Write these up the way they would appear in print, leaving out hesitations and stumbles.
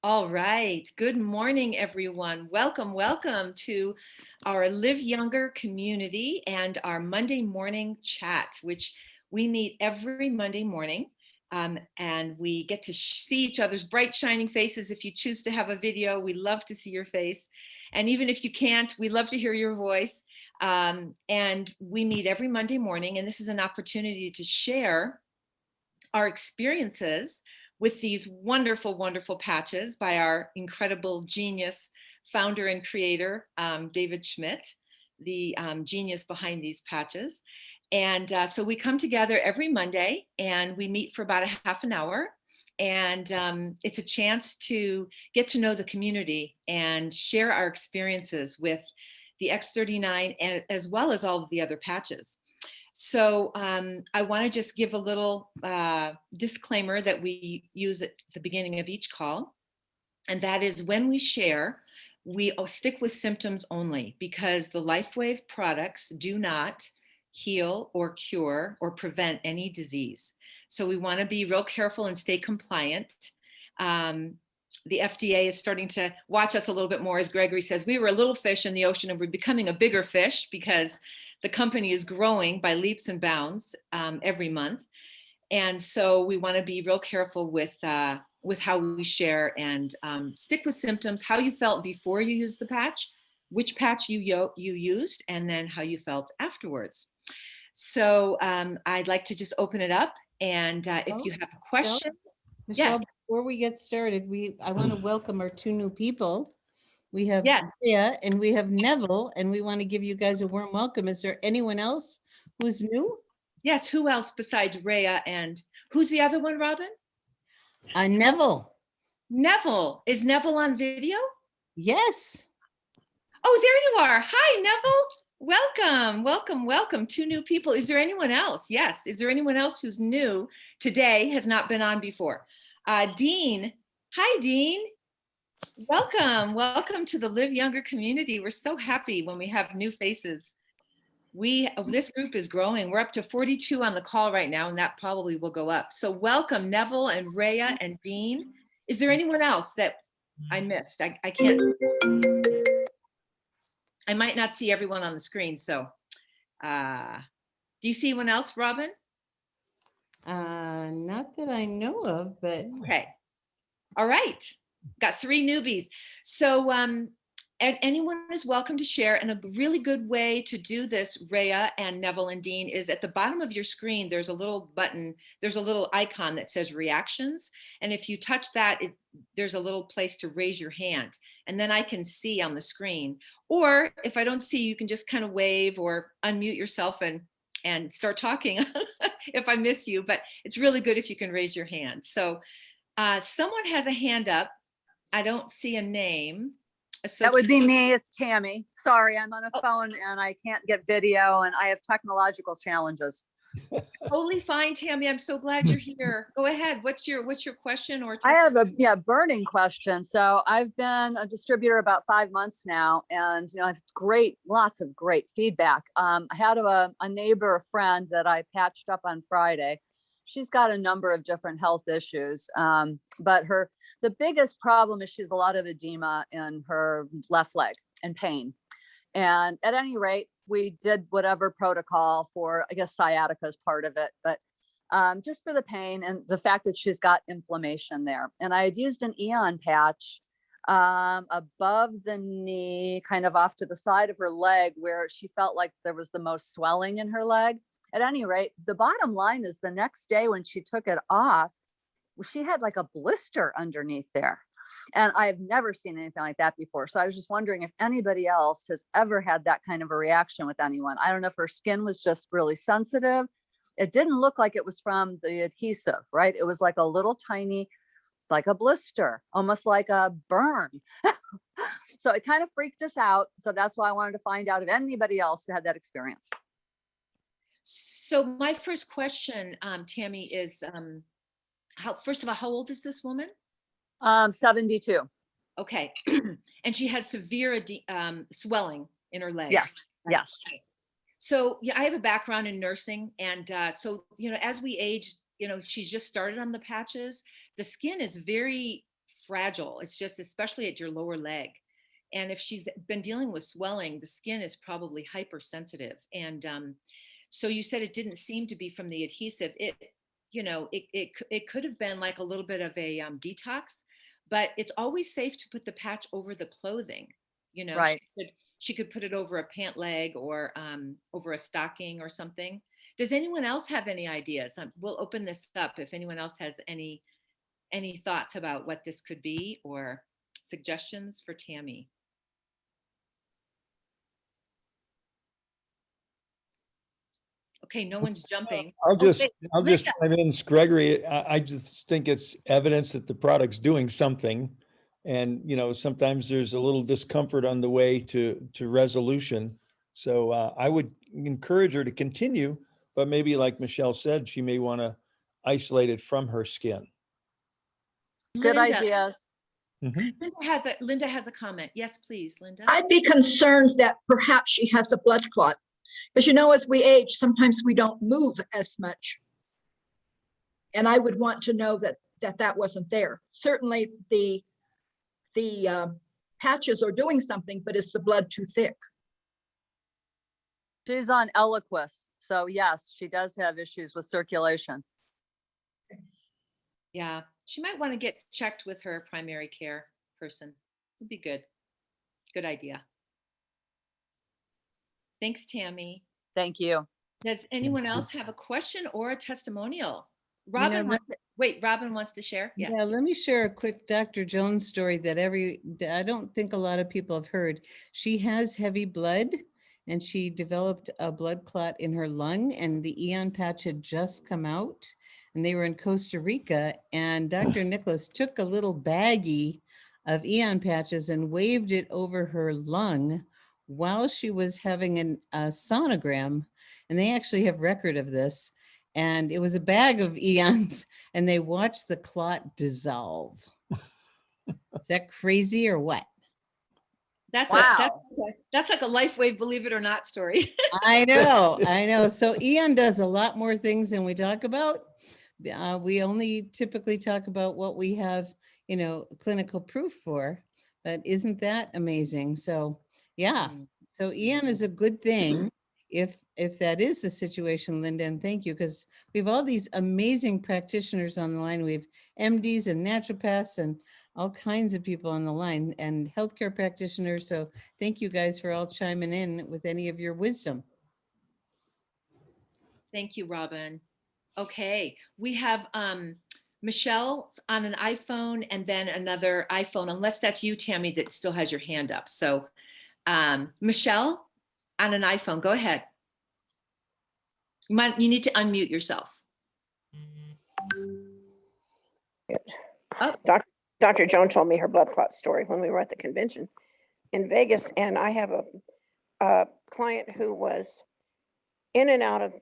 All right. Good morning, everyone. Welcome, welcome to our Live Younger community and our Monday morning chat, which we meet every Monday morning. And we get to see each other's bright, shining faces. If you choose to have a video, we love to see your face. And even if you can't, we love to hear your voice. And we meet every Monday morning, and this is an opportunity to share our experiences with these wonderful, wonderful patches by our incredible genius founder and creator, David Schmidt, the genius behind these patches. And so we come together every Monday and we meet for about a half an hour. And it's a chance to get to know the community and share our experiences with the X39 and as well as all of the other patches. So I want to just give a little disclaimer that we use at the beginning of each call. And that is when we share, we stick with symptoms only because the LifeWave products do not heal or cure or prevent any disease. So we want to be real careful and stay compliant. The FDA is starting to watch us a little bit more. As Gregory says, we were a little fish in the ocean and we're becoming a bigger fish because the company is growing by leaps and bounds every month. And so we want to be real careful with how we share and stick with symptoms, how you felt before you used the patch, which patch you used, and then how you felt afterwards. So I'd like to just open it up. And if you have a question. Michelle, Yes. before we get started, I want to welcome our two new people. We have Yes. Leah and we have Neville, and we want to give you guys a warm welcome. Is there anyone else who's new? Yes, who else besides Rhea, and who's the other one, Robin? Neville. Neville. Is Neville on video? Yes. Oh, there you are. Hi, Neville. Welcome, welcome, welcome. Two new people. Is there anyone else? Yes. Is there anyone else who's new today, has not been on before? Dean. Hi, Dean. Welcome. Welcome to the Live Younger community. We're so happy when we have new faces. This group is growing. We're up to 42 on the call right now, and that probably will go up. So welcome, Neville and Rhea and Dean. Is there anyone else that I missed? I can't. I might not see everyone on the screen. So do you see anyone else, Robin? Not that I know of, but. Okay. All right. Got three newbies. So anyone is welcome to share. And a really good way to do this, Rhea and Neville and Dean, is at the bottom of your screen, there's a little button, there's a little icon that says reactions. And if you touch that, there's a little place to raise your hand. And then I can see on the screen. Or if I don't see, you can just kind of wave or unmute yourself and start talking if I miss you. But it's really good if you can raise your hand. So someone has a hand up. I don't see a name. That would be me. It's Tammy. Sorry, I'm on a phone and I can't get video and I have technological challenges. Totally fine, Tammy. I'm so glad you're here. Go ahead. What's your question or I have a burning question. So I've been a distributor about 5 months now, and I've lots of great feedback. I had a neighbor, a friend that I patched up on Friday. She's got a number of different health issues, but the biggest problem is she has a lot of edema in her left leg and pain. And at any rate, we did whatever protocol for, I guess, sciatica is part of it, but just for the pain and the fact that she's got inflammation there. And I had used an Eon patch above the knee, kind of off to the side of her leg, where she felt like there was the most swelling in her leg. At any rate, the bottom line is the next day when she took it off, she had like a blister underneath there. And I've never seen anything like that before. So I was just wondering if anybody else has ever had that kind of a reaction with anyone. I don't know if her skin was just really sensitive. It didn't look like it was from the adhesive, right? It was like a little tiny, like a blister, almost like a burn. So it kind of freaked us out. So that's why I wanted to find out if anybody else had that experience. So my first question, Tammy, is first of all, how old is this woman? 72. Okay. And she has severe swelling in her legs. Yes. Yes. So yeah, I have a background in nursing. And so, as we age, she's just started on the patches. The skin is very fragile. It's just, especially at your lower leg. And if she's been dealing with swelling, the skin is probably hypersensitive. And so you said it didn't seem to be from the adhesive. It could have been like a little bit of a detox, but it's always safe to put the patch over the clothing. Right. She could put it over a pant leg or over a stocking or something. Does anyone else have any ideas? We'll open this up if anyone else has any thoughts about what this could be or suggestions for Tammy. Okay, no one's jumping. I'll just Linda. chime in, Gregory. I just think it's evidence that the product's doing something. And, sometimes there's a little discomfort on the way to resolution. So I would encourage her to continue, but maybe like Michelle said, she may want to isolate it from her skin. Good ideas. Linda has a comment. Yes, please, Linda. I'd be concerned that perhaps she has a blood clot. Because as we age, sometimes we don't move as much. And I would want to know that wasn't there. Certainly the patches are doing something, but is the blood too thick? She's on Eliquis. So yes, she does have issues with circulation. Yeah, she might want to get checked with her primary care person. Would be good. Good idea. Thanks, Tammy. Thank you. Does anyone else have a question or a testimonial? Robin wants to share. Yes. Yeah, let me share a quick Dr. Jones story that I don't think a lot of people have heard. She has heavy blood and she developed a blood clot in her lung, and the Eon patch had just come out, and they were in Costa Rica, and Dr. Nicholas took a little baggie of Eon patches and waved it over her lung while she was having a sonogram, and they actually have record of this. And it was a bag of Eons, and they watched the clot dissolve. Is that crazy or what? That's wow. That's like a LifeWave Believe It or Not story. I know. So Eon does a lot more things than we talk about. We only typically talk about what we have, clinical proof for. But isn't that amazing? So yeah. So Eon is a good thing if that is the situation, Linda, and thank you, because we have all these amazing practitioners on the line. We have MDs and naturopaths and all kinds of people on the line and healthcare practitioners. So thank you guys for all chiming in with any of your wisdom. Thank you, Robin. Okay, we have Michelle on an iPhone and then another iPhone, unless that's you, Tammy, that still has your hand up. So Michelle on an iPhone, go ahead. You need to unmute yourself. Oh. Dr. Jones told me her blood clot story when we were at the convention in Vegas. And I have a client who was in and out of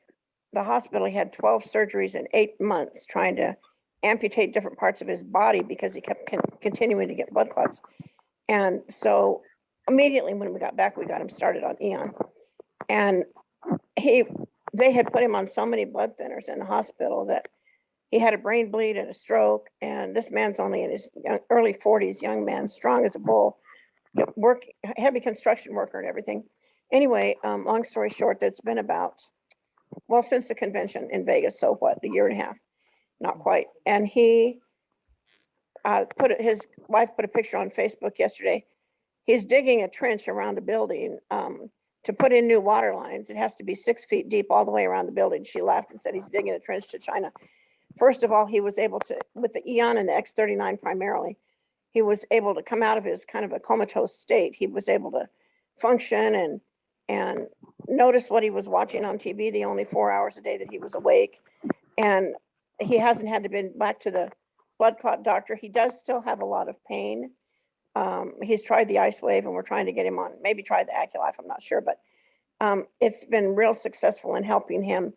the hospital. He had 12 surgeries in 8 months trying to amputate different parts of his body because he kept continuing to get blood clots. And so immediately when we got back, we got him started on Eon. And they had put him on so many blood thinners in the hospital that he had a brain bleed and a stroke. And this man's only in his early 40s, young man, strong as a bull, heavy construction worker and everything. Anyway, long story short, that's been about, since the convention in Vegas. So what, a year and a half, not quite. And he his wife put a picture on Facebook yesterday. He's digging a trench around a building to put in new water lines. It has to be 6 feet deep all the way around the building. She laughed and said he's digging a trench to China. First of all, he was able to, with the Eon and the X39 primarily, he was able to come out of his kind of a comatose state. He was able to function and notice what he was watching on TV the only 4 hours a day that he was awake. And he hasn't had to been back to the blood clot doctor. He does still have a lot of pain. He's tried the ice wave and we're trying to get him on, maybe try the Aculife, I'm not sure, but it's been real successful in helping him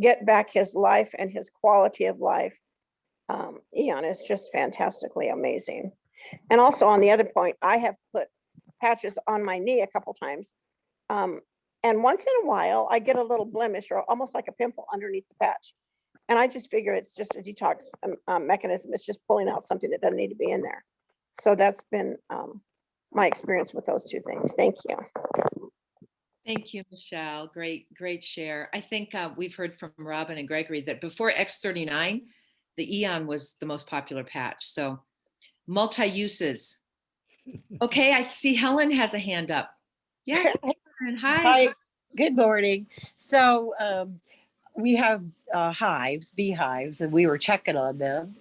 get back his life and his quality of life. Eon is just fantastically amazing. And also on the other point, I have put patches on my knee a couple times. And once in a while I get a little blemish or almost like a pimple underneath the patch. And I just figure it's just a detox mechanism. It's just pulling out something that doesn't need to be in there. So that's been my experience with those two things. Thank you. Thank you, Michelle. Great share. I think we've heard from Robin and Gregory that before X39, the Eon was the most popular patch. So multi-uses. Okay, I see Helen has a hand up. Yes, Helen, hi. Hi, good morning. So we have hives, beehives, and we were checking on them.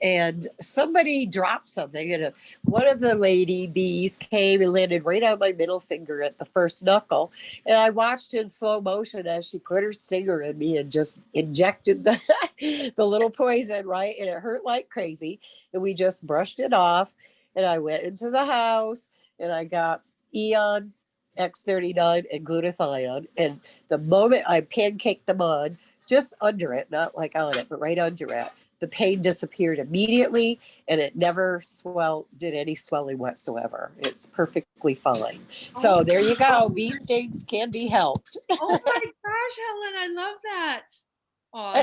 And somebody dropped something, and one of the lady bees came and landed right on my middle finger at the first knuckle. And I watched in slow motion as she put her stinger in me and just injected the little poison, right? And it hurt like crazy. And we just brushed it off. And I went into the house and I got Eon, X39, and glutathione. And the moment I pancaked them on, just under it, not like on it, but right under it, the pain disappeared immediately, and it never did any swelling whatsoever. It's perfectly fine. So Oh, there you go. Bee stings can be helped. Oh my gosh, Helen, I love that. Oh,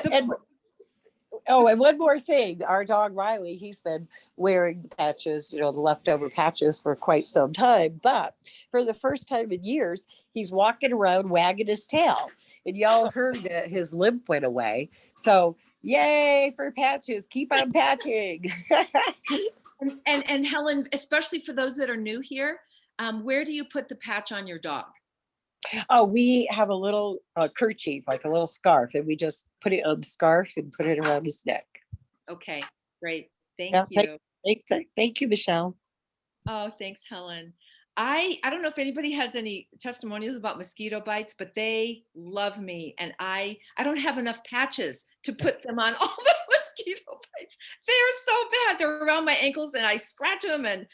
And one more thing, our dog Riley, he's been wearing patches, the leftover patches for quite some time. But for the first time in years, he's walking around wagging his tail. And y'all heard that his limp went away. So yay for patches. Keep on patching. and Helen, especially for those that are new here, where do you put the patch on your dog? Oh, we have a little kerchief, like a little scarf, and we just put it on the scarf and put it around his neck. Okay, great. Thank Yeah, you. Thank you, Michelle. Oh, thanks, Helen. I don't know if anybody has any testimonials about mosquito bites, but they love me, and I don't have enough patches to put them on all the mosquito bites. They're so bad. They're around my ankles, and I scratch them, and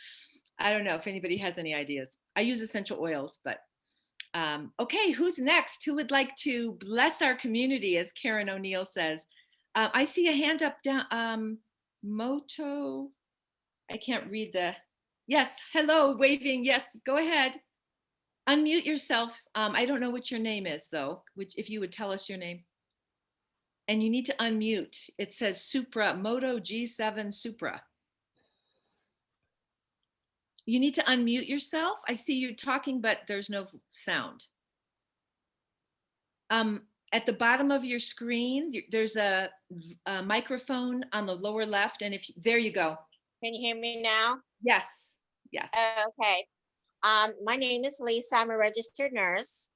I don't know if anybody has any ideas. I use essential oils, but okay, who's next? Who would like to bless our community, as Karen O'Neill says? I see a hand up down. Moto, I can't read the, yes, hello, waving, yes, go ahead. Unmute yourself. I don't know what your name is though, if you would tell us your name. And you need to unmute. It says Supra, Moto G7 Supra. You need to unmute yourself. I see you talking, but there's no sound. At the bottom of your screen, there's a microphone on the lower left. And there you go. Can you hear me now? Yes, yes. Okay. My name is Lisa. I'm a registered nurse.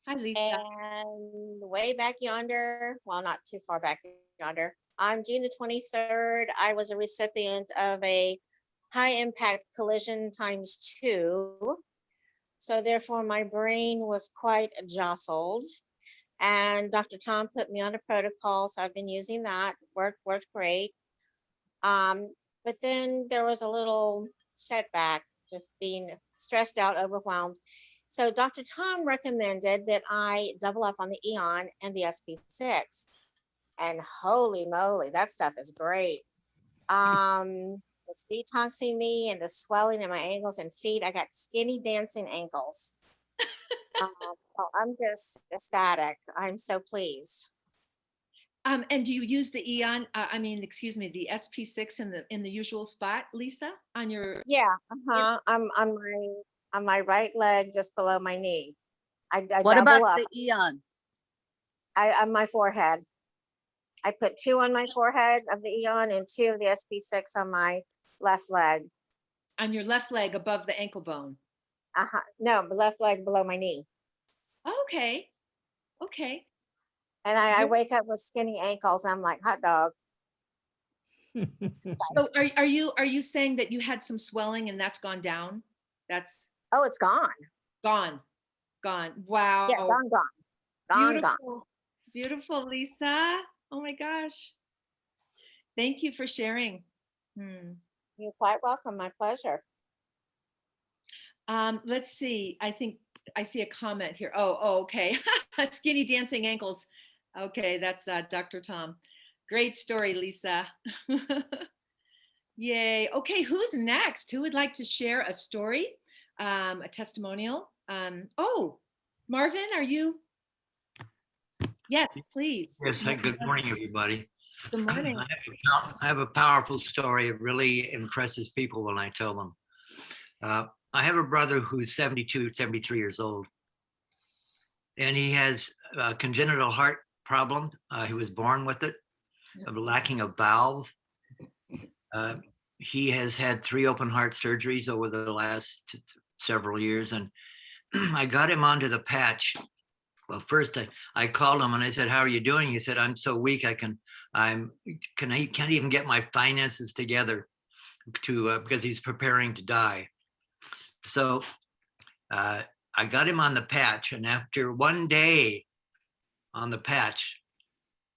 Hi, Lisa. And way back yonder, well, not too far back yonder, on June the 23rd, I was a recipient of a high impact collision ×2. So therefore my brain was quite jostled. And Dr. Tom put me on a protocol. So I've been using that, worked great. But then there was a little setback, just being stressed out, overwhelmed. So Dr. Tom recommended that I double up on the Eon and the SP6. And holy moly, that stuff is great. It's detoxing me and the swelling in my ankles and feet. I got skinny dancing ankles. I'm just ecstatic. I'm so pleased. And do you use the Eon? Excuse me, the SP6 in the usual spot, Lisa, on your? Yeah. I'm on my right leg, just below my knee. I What double about up. the Eon? On my forehead. I put 2 on my forehead of the Eon and 2 of the SP6 on my left leg. On your left leg above the ankle bone. No, left leg below my knee. Okay. Okay. And I wake up with skinny ankles. I'm like, hot dog. So are you saying that you had some swelling and that's gone down? Oh, it's gone. Gone. Wow. Yeah, gone. Beautiful. Beautiful, Lisa. Oh my gosh. Thank you for sharing. You're quite welcome. My pleasure. Let's see. I think I see a comment here. Oh, okay. Skinny dancing ankles. Okay, that's Dr. Tom. Great story, Lisa. Yay. Okay, who's next? Who would like to share a story, a testimonial? Oh, Marvin, are you? Yes, please. Yes, hi, good morning, everybody. Good morning. I have a powerful story. It really impresses people when I tell them. I have a brother who's 72, 73 years old, and he has a congenital heart problem. He was born with it, of lacking a valve. He has had 3 open heart surgeries over the last several years, and I got him onto the patch. Well, first I called him and I said, "How are you doing?" He said, "I'm so weak. I can't even get my finances together to because he's preparing to die." So I got him on the patch, and after 1 day on the patch,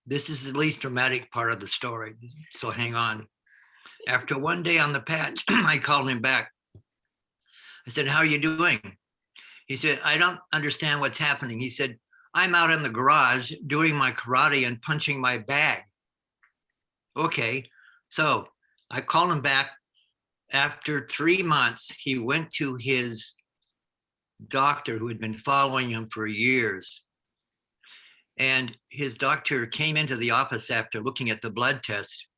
this is the least dramatic part of the story. So hang on. After 1 day on the patch, I called him back. I said, "How are you doing?" He said, "I don't understand what's happening." He said, "I'm out in the garage doing my karate and punching my bag." Okay, so I called him back. After 3 months, he went to his doctor who had been following him for years. And his doctor came into the office after looking at the blood test,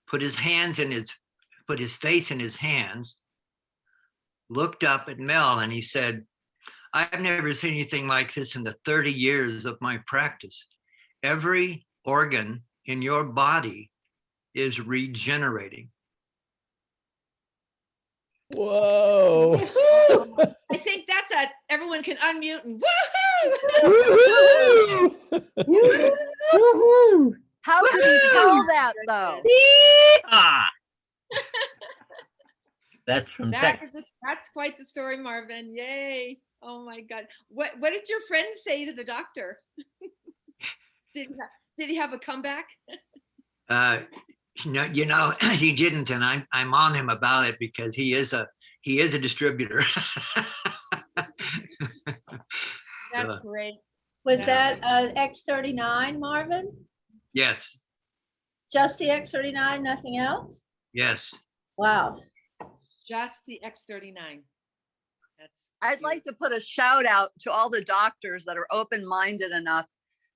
put his face in his hands, looked up at Mel, and he said, "I've never seen anything like this in the 30 years of my practice. Every organ in your body is regenerating." Whoa. I think that's everyone can unmute and Woohoo! How could he tell that though? That's from That Texas. is that's quite the story, Marvin. Yay. Oh my God. What did your friend say to the doctor? Did he have a comeback? No, he didn't, and I'm on him about it because he is a distributor. That's So, great. Was That's that X39, Marvin? yes, Just the X39, nothing else? yes. Wow. Just the X39. That's I'd like to put a shout out to all the doctors that are open-minded enough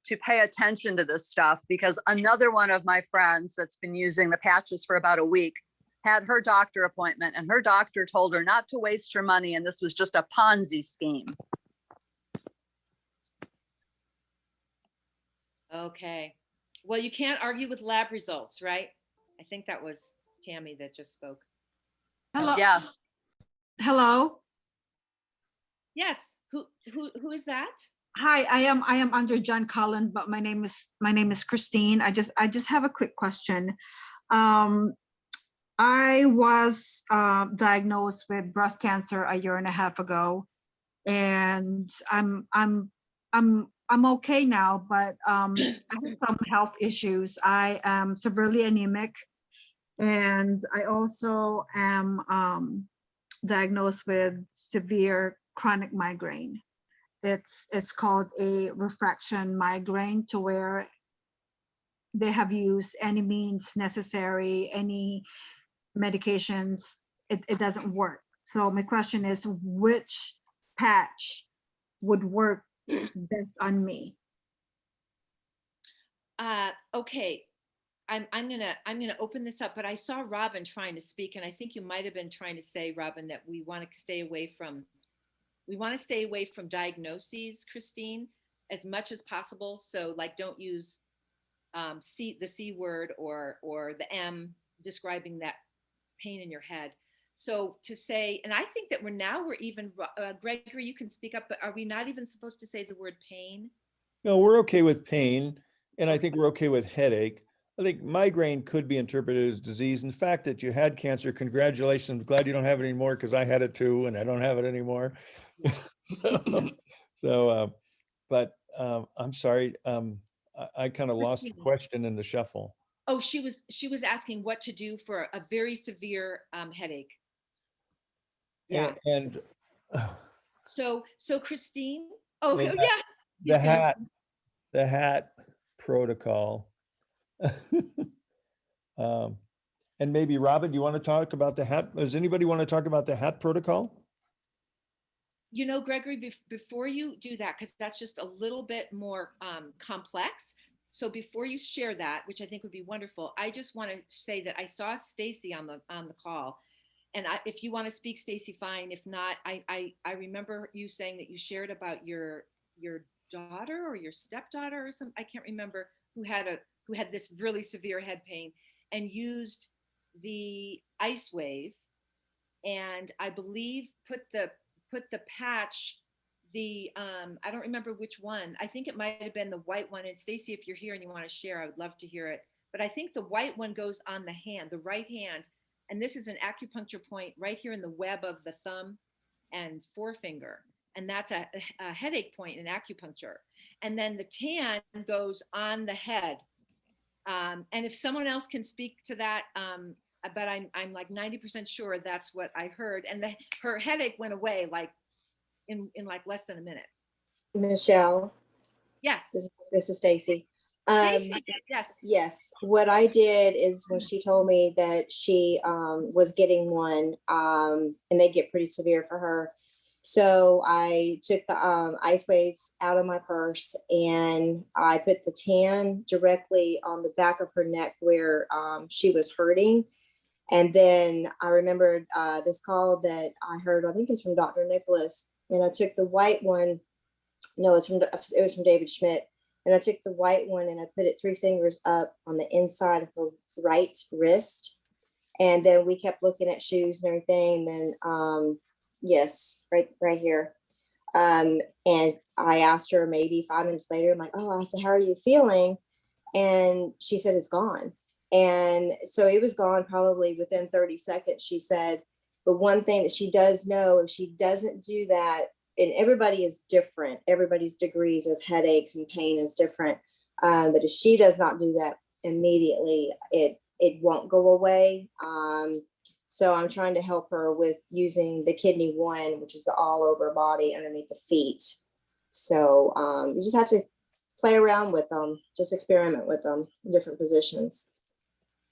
to pay attention to this stuff, because another one of my friends that's been using the patches for about a week had her doctor appointment, and her doctor told her not to waste her money, and this was just a Ponzi scheme. okay. Well, you can't argue with lab results, right? I think that was Tammy that just spoke. Hello. Yes. Hello. Yes. Who is that? Hi, I am under John Cullen, but my name is Christine. I just have a quick question. I was diagnosed with breast cancer a year and a half ago, and I'm okay now, but I had some health issues. I am severely anemic, and I also am diagnosed with severe chronic migraine. It's called a refraction migraine, to where they have used any means necessary, any medications, it doesn't work. So my question is, which patch would work best on me? Okay. I'm gonna open this up, but I saw Robin trying to speak, and I think you might have been trying to say, Robin, that we want to stay away from diagnoses, Christine, as much as possible. So like, don't use the C word or the M describing that pain in your head. So to say, and I think that we're even, Gregory, you can speak up, but are we not even supposed to say the word pain? No, we're okay with pain, and I think we're okay with headache. I think migraine could be interpreted as disease. In fact, that you had cancer, congratulations. I'm glad you don't have it anymore, because I had it too, and I don't have it anymore. But I'm sorry. I kind of lost the question in the shuffle. Oh, she was asking what to do for a very severe headache. Yeah. And So Christine. Oh, well, yeah. The hat protocol. And maybe Robin, you want to talk about the hat? Does anybody want to talk about the hat protocol? You know, Gregory, before you do that, because that's just a little bit more complex, So before you share that, which I think would be wonderful, I just want to say that I saw Stacy on the call, and if you want to speak, Stacy, fine. If not, I remember you saying that you shared about your daughter or your stepdaughter or some, I can't remember, who had this really severe head pain and used the ice wave, and I believe put the patch, I don't remember which one. I think it might have been the white one. And Stacy, if you're here and you want to share, I would love to hear it. But I think the white one goes on the hand, the right hand. And this is an acupuncture point right here in the web of the thumb and forefinger. And that's a headache point in acupuncture. And then the tan goes on the head. And if someone else can speak to that, but I'm like 90% sure that's what I heard. And her headache went away like in like less than a minute. Michelle, Yes. this is Stacy. Stacy, yes. Yes. What I did is when she told me that she was getting one, and they get pretty severe for her. So I took the ice waves out of my purse and I put the tan directly on the back of her neck where she was hurting. And then I remembered this call that I heard, I think it's from Dr. Nicholas, and I took the white one. No, it was from David Schmidt. And I took the white one and I put it 3 fingers up on the inside of her right wrist. And then we kept looking at shoes and everything. And then, yes, right here. And I asked her maybe 5 minutes later, I'm like, oh, I said, how are you feeling? And she said, it's gone. And so it was gone probably within 30 seconds, she said. But one thing that she does know, if she doesn't do that, and everybody is different, everybody's degrees of headaches and pain is different. But if she does not do that immediately, it won't go away. So I'm trying to help her with using the Kidney One, which is the all over body underneath the feet. So you just have to play around with them, just experiment with them in different positions.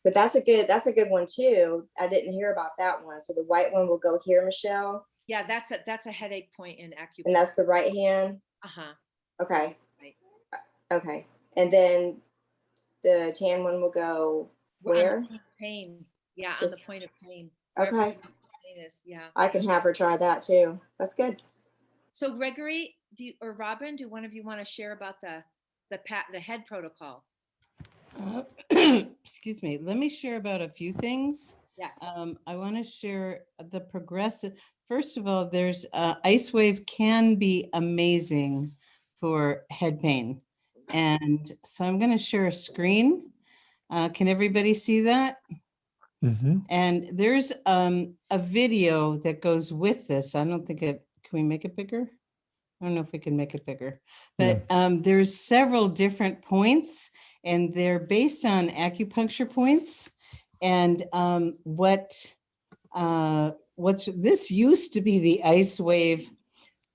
But that's a good one too. I didn't hear about that one. So the white one will go here, Michelle. Yeah, that's a headache point in acupuncture. And that's the right hand. Uh-huh. Okay. Right. Okay. And then the tan one will go where? Pain. Yeah, on the point of pain. Okay. Pain is, yeah. I can have her try that too. That's good. So Gregory, or Robin, do one of you want to share about the head protocol? Excuse me. Let me share about a few things. Yes. I want to share the progressive. First of all, there's ice wave can be amazing for head pain. And so I'm going to share a screen. Can everybody see that? Mhm. And there's a video that goes with this. I don't think can we make it bigger? I don't know if we can make it bigger, but there's several different points and they're based on acupuncture points. And this used to be the ice wave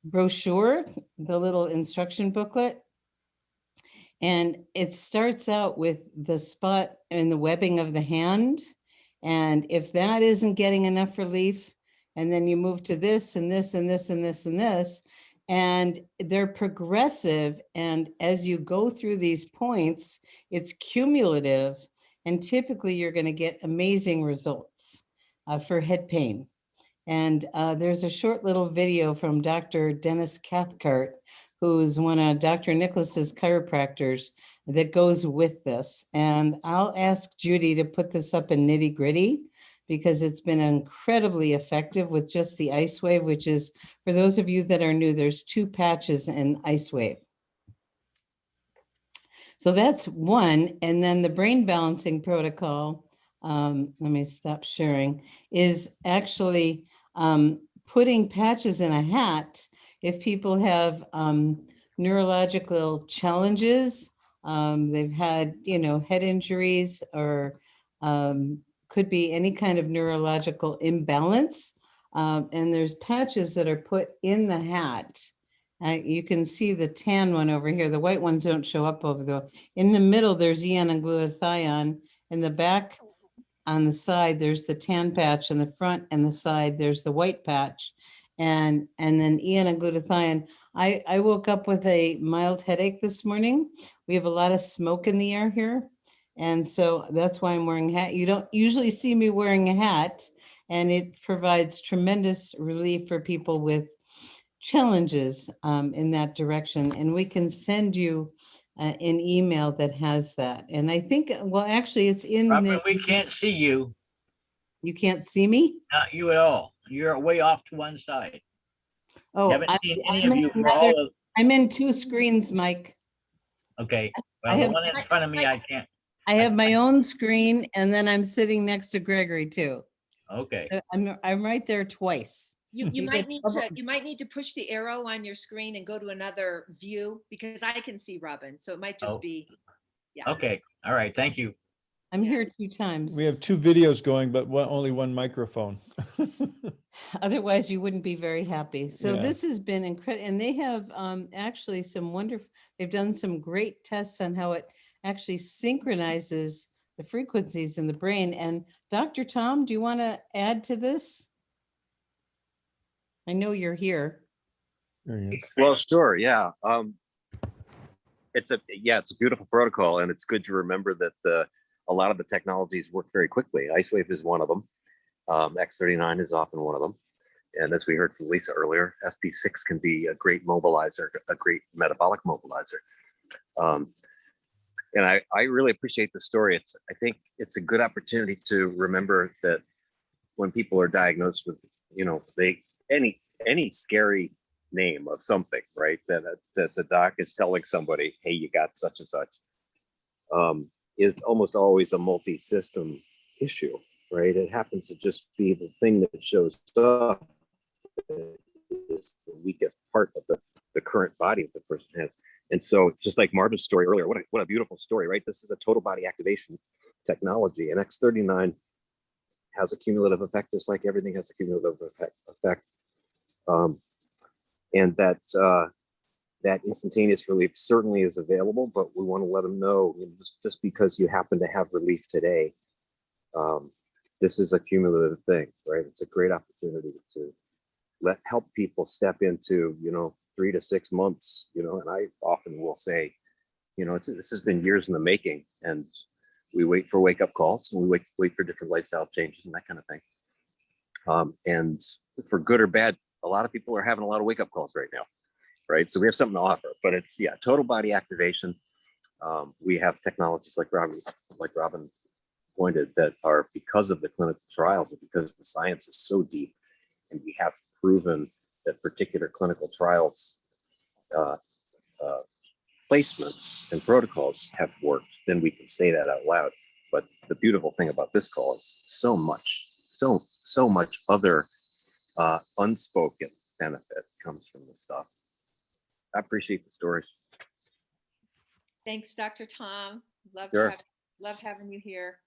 brochure, the little instruction booklet. And it starts out with the spot in the webbing of the hand. And if that isn't getting enough relief, and then you move to this and this and this and this and this, and they're progressive. And as you go through these points, it's cumulative. And typically you're going to get amazing results for head pain. And there's a short little video from Dr. Dennis Cathcart, who's one of Dr. Nicholas's chiropractors, that goes with this. And I'll ask Judy to put this up in nitty gritty because it's been incredibly effective with just the ice wave, which is, for those of you that are new, there's 2 patches in ice wave. So that's one. And then the brain balancing protocol, let me stop sharing, is actually putting patches in a hat if people have neurological challenges, they've had, head injuries, or could be any kind of neurological imbalance. And there's patches that are put in the hat. You can see the tan one over here. The white ones don't show up over there. In the middle, there's eon and glutathione. In the back, on the side, there's the tan patch. In the front and the side, there's the white patch. And then eon and glutathione I woke up with a mild headache this morning. We have a lot of smoke in the air here. And so that's why I'm wearing a hat. You don't usually see me wearing a hat, and it provides tremendous relief for people with challenges in that direction. And we can send you an email that has that. And I think, well, actually, it's in Robin, the, we can't see you, you can't see me? not you at all. You're way off to one side. Oh, Haven't seen any I'm of in you for another, all of, I'm in two screens, Mike. okay. I Well, the have- one in front of me, I can't. I have my own screen, and then I'm sitting next to Gregory too. Okay. I'm right there twice. You You might get need double- to push the arrow on your screen and go to another view, because I can see Robin. So it might just Oh. be, yeah. Okay. All right. Thank you. I'm Yeah. here 2 times. We have 2 videos going, but only 1 microphone. Otherwise, you wouldn't be very happy. So Yeah. this has been incredible. And they have actually some wonderful, they've done some great tests on how it actually synchronizes the frequencies in the brain. And Dr. Tom, do you want to add to this? I know you're here. There he is. Well, sure, yeah. It's a beautiful protocol, and it's good to remember that a lot of the technologies work very quickly. IceWave is one of them. X39 is often one of them. And as we heard from Lisa earlier, SP6 can be a great mobilizer, a great metabolic mobilizer. And I really appreciate the story. I think it's a good opportunity to remember that when people are diagnosed with, any scary name of something, right? That the doc is telling somebody, hey, you got such and such, is almost always a multi-system issue, right? It happens to just be the thing that shows up is the weakest part of the current body that the person has. And so just like Marvin's story earlier, what a beautiful story, right? This is a total body activation technology, and X39 has a cumulative effect, just like everything has a cumulative effect. And that instantaneous relief certainly is available, but we want to let them know, just because you happen to have relief today, this is a cumulative thing, right? It's a great opportunity to help people step into, 3 to 6 months, and I often will say, this has been years in the making, and we wait for wake-up calls, and we wait for different lifestyle changes and that kind of thing. And for good or bad, a lot of people are having a lot of wake-up calls right now, right? So we have something to offer, but it's, total body activation. We have technologies like Robin pointed that are, because of the clinical trials and because the science is so deep, and we have proven that particular clinical trials placements and protocols have worked, then we can say that out loud. But the beautiful thing about this call is so much other unspoken benefit comes from this stuff. I appreciate the stories. Thanks, Dr. Tom. Sure. Love having you here.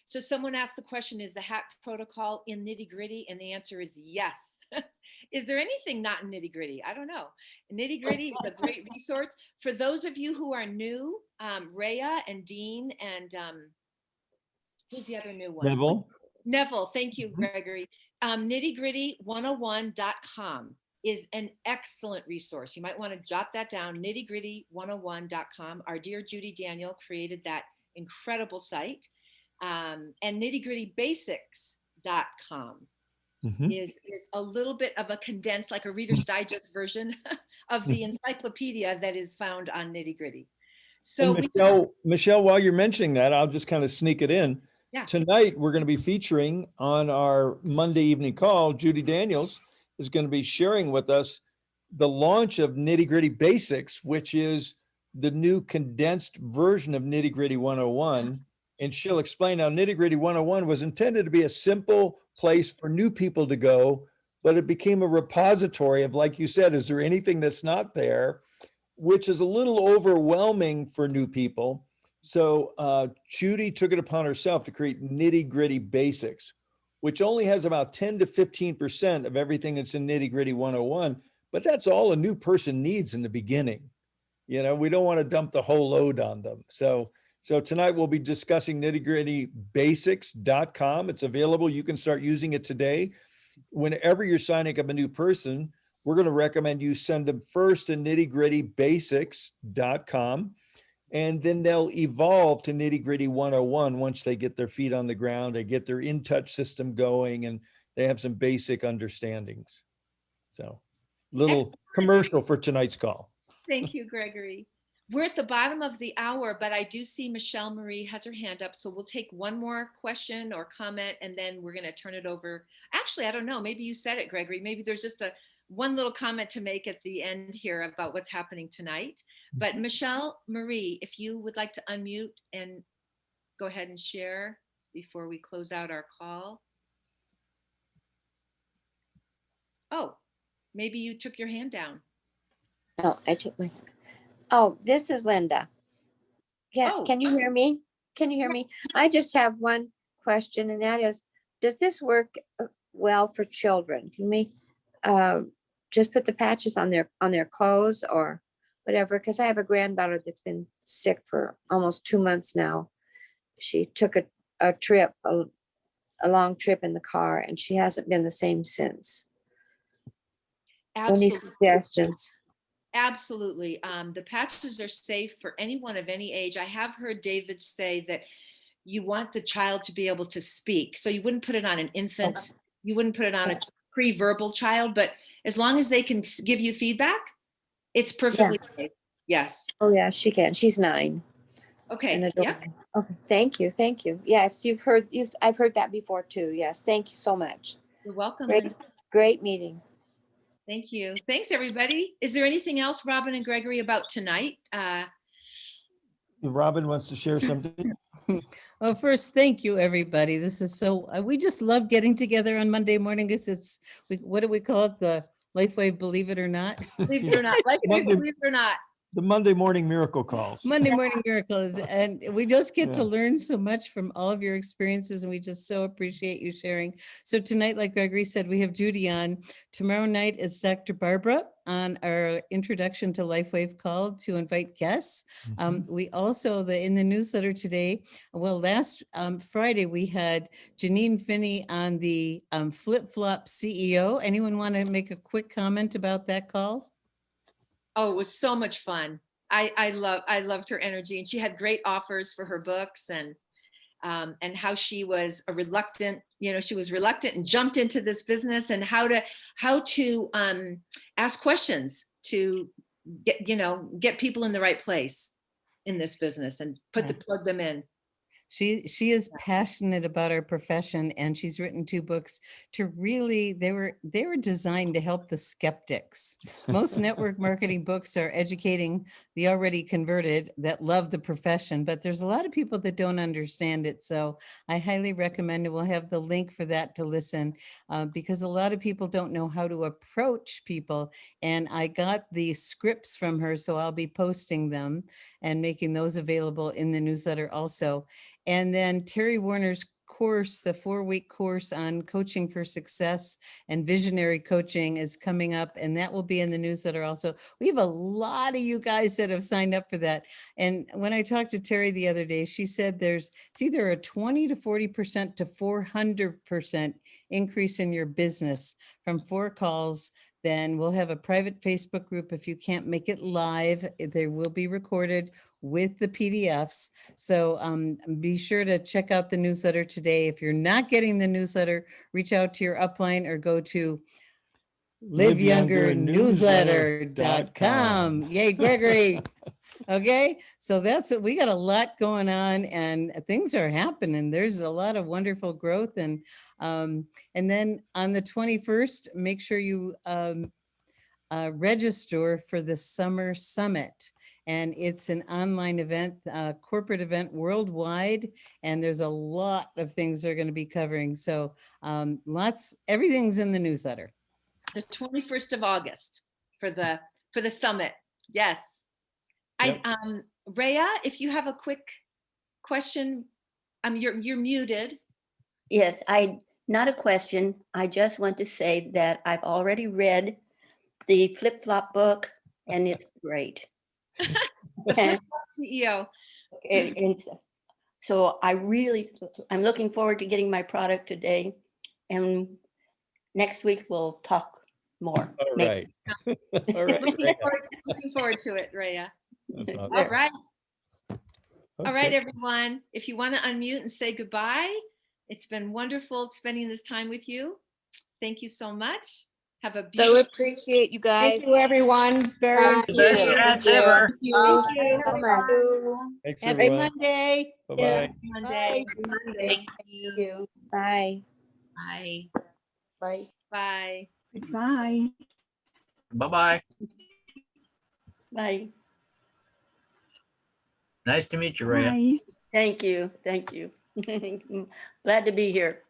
So someone asked the question, is the HAT protocol in nitty gritty? And the answer is yes. Is there anything not in nitty gritty? I don't know. Nitty gritty is a great resource. For those of you who are new, Rhea and Dean and who's the other new one? Neville, thank you, Gregory. Nittygritty101.com is an excellent resource. You might want to jot that down, nittygritty101.com. Our dear Judy Daniel created that incredible site. And nittygrittybasics.com is a little bit of a condensed, like a Reader's Digest version of the encyclopedia that is found on Nitty Gritty. So Michelle, while you're mentioning that, I'll just kind of sneak it in. Yeah. Tonight, we're going to be featuring on our Monday evening call, Judy Daniels is going to be sharing with us the launch of Nitty Gritty Basics, which is the new condensed version of Nitty Gritty 101. And she'll explain how Nitty Gritty 101 was intended to be a simple place for new people to go, but it became a repository of, like you said, is there anything that's not there, which is a little overwhelming for new people. So Judy took it upon herself to create Nitty Gritty Basics, which only has about 10 to 15% of everything that's in Nitty Gritty 101, but that's all a new person needs in the beginning. We don't want to dump the whole load on them. So tonight we'll be discussing nittygrittybasics.com. It's available. You can start using it today. Whenever you're signing up a new person, we're going to recommend you send them first to nittygrittybasics.com. And then they'll evolve to Nitty Gritty 101 once they get their feet on the ground, they get their in-touch system going, and they have some basic understandings. So, little commercial for tonight's call. Thank you, Gregory. We're at the bottom of the hour, but I do see Michelle Marie has her hand up. So we'll take one more question or comment, and then we're going to turn it over. Actually, I don't know. Maybe you said it, Gregory. Maybe there's just one little comment to make at the end here about what's happening tonight. But Michelle Marie, if you would like to unmute and go ahead and share before we close out our call. Oh, maybe you took your hand down. No, I took my. Oh, this is Linda. Can you hear me? Can you hear me? I just have one question, and that is, does this work well for children? Can we just put the patches on their clothes or whatever? Because I have a granddaughter that's been sick for almost 2 months now. She took a trip, a long trip in the car, and she hasn't been the same since. Absolutely. Any suggestions? Absolutely. The patches are safe for anyone of any age. I have heard David say that you want the child to be able to speak. So you wouldn't put it on an infant. You wouldn't put it on a pre-verbal child, but as long as they can give you feedback, it's perfectly safe. Yes. Oh yeah, she can. She's 9. Okay. Yeah. Okay. Thank you. Thank you. Yes, I've heard that before too. Yes. Thank you so much. You're welcome. Great meeting. Thank you. Thanks, everybody. Is there anything else, Robin and Gregory, about tonight? Robin wants to share something. Well, first, thank you, everybody. This is so, we just love getting together on Monday morning. What do we call it? The Lifeway Believe It or Not? Believe it or not. Lifeway Believe It or Not. The Monday morning miracle calls. Monday morning miracles. And we just get to learn so much from all of your experiences. And we just so appreciate you sharing. So tonight, like Gregory said, we have Judy on. Tomorrow night is Dr. Barbara on our introduction to LifeWave call to invite guests. We also, in the newsletter today, well, last Friday, we had Janine Finney on the Flip Flop CEO. Anyone want to make a quick comment about that call? Oh, it was so much fun. I loved her energy, and she had great offers for her books, and how she was reluctant and jumped into this business, and how to ask questions to get people in the right place in this business and plug them in. She is passionate about our profession, and she's written 2 books to really, they were designed to help the skeptics. Most network marketing books are educating the already converted that love the profession, but there's a lot of people that don't understand it. So I highly recommend it. We'll have the link for that to listen because a lot of people don't know how to approach people. And I got the scripts from her, so I'll be posting them and making those available in the newsletter also. And then Terry Warner's course, the 4-week course on coaching for success and visionary coaching is coming up, and that will be in the newsletter also. We have a lot of you guys that have signed up for that. And when I talked to Terry the other day, she said it's either a 20 to 40% to 400% increase in your business from 4 calls. Then we'll have a private Facebook group. If you can't make it live, they will be recorded with the PDFs. So be sure to check out the newsletter today. If you're not getting the newsletter, reach out to your upline or go to liveyoungernewsletter.com. Yay, Gregory. Okay, so that's what we got, a lot going on, and things are happening. There's a lot of wonderful growth, and then on the 21st, make sure you register for the Summer Summit. And it's an online event, corporate event worldwide, and there's a lot of things they're going to be covering. So everything's in the newsletter. The 21st of August for the summit. Yes. Yep. Rhea, if you have a quick question, you're muted. Yes, not a question. I just want to say that I've already read the Flip Flop book, and it's great. The Flip Flop CEO. And so I'm looking forward to getting my product today, and next week we'll talk more. All Make- right. All right. Rhea. Looking forward to it, Rhea. That's awesome. All right. All right, Okay. everyone. If you want to unmute and say goodbye, it's been wonderful spending this time with you. Thank you so much. Have a So beautiful appreciate you guys. Thank you, everyone. Very The best appreciated. chats ever. Thank you. So much. Thanks, Happy everyone. Monday. Bye-bye. Monday. Thank you. Bye. Bye. Bye. Bye. Bye. Bye-bye. Bye. Nice to meet you, Rhea. Thank you. Thank you. Glad to be here.